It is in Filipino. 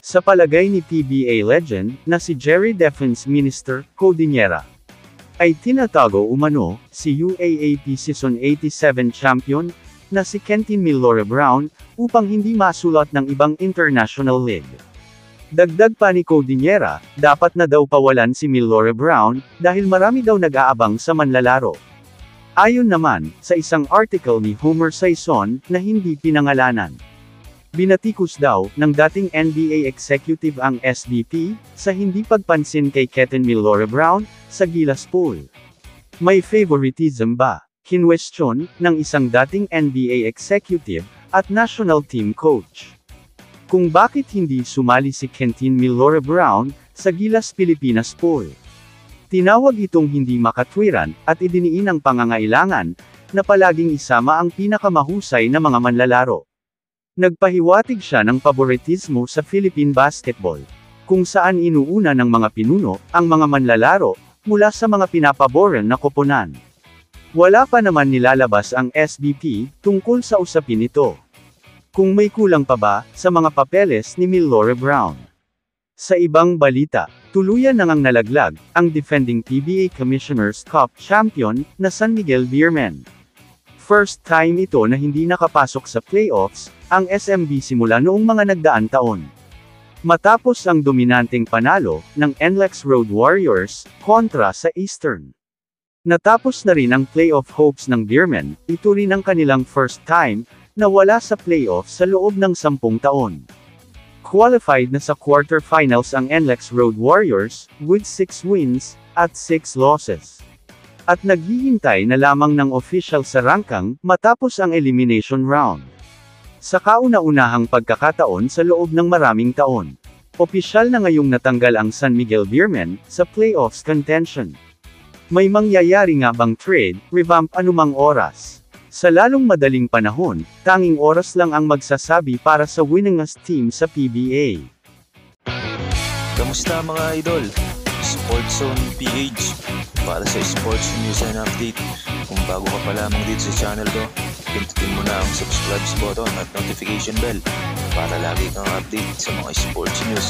Sa palagay ni PBA legend, na si Jerry Defense Minister, Codinera, ay tinatago umano, si UAAP Season 87 champion, na si Kentin Milore Brown, upang hindi masulat ng ibang international league. Dagdag pa ni Codinera, dapat na daw pawalan si Milore Brown, dahil marami daw nag-aabang sa manlalaro. Ayon naman, sa isang article ni Homer Sison, na hindi pinangalanan. Binatikos daw, ng dating NBA executive ang SBP, sa hindi pagpansin kay Kentin Milore Brown, sa Gilas Pool. May favoritism ba? Kinwestiyon, ng isang dating NBA executive, at national team coach. Kung bakit hindi sumali si Kentin Milore Brown, sa Gilas Pilipinas Pool. Tinawag itong hindi makatwiran, at idiniin ang pangangailangan, na palaging isama ang pinakamahusay na mga manlalaro. Nagpahiwatig siya ng paboritismo sa Philippine basketball, kung saan inuuna ng mga pinuno, ang mga manlalaro, mula sa mga pinapaboran na koponan. Wala pa naman nilalabas ang SBP, tungkol sa usapin ito. Kung may kulang pa ba, sa mga papeles ni Milore Brown. Sa ibang balita, tuluyan na ngang nalaglag, ang defending PBA Commissioner's Cup champion, na San Miguel Beermen. First time ito na hindi nakapasok sa playoffs, ang SMB simula noong mga nagdaang taon. Matapos ang dominanteng panalo, ng NLEX Road Warriors, kontra sa Eastern. Natapos na rin ang playoff hopes ng Beermen, ito rin ang kanilang first time, na wala sa playoff sa loob ng 10 taon. Qualified na sa quarterfinals ang NLEX Road Warriors, with 6 wins, at 6 losses. At naghihintay na lamang ng official sa rangkang, matapos ang elimination round. Sa kauna-unahang pagkakataon sa loob ng maraming taon. Opisyal na ngayong natanggal ang San Miguel Beermen, sa playoffs contention. May mangyayari nga bang trade, revamp anumang oras? Sa lalong madaling panahon, tanging oras lang ang magsasabi para sa winningest team sa PBA. Kamusta mga idol? Sports Zone PH para sa sports news and update. Kung bago ka pa lamang dito sa channel ko, pindutin mo na ang subscribe button at notification bell para lagi kang update sa mga sports news.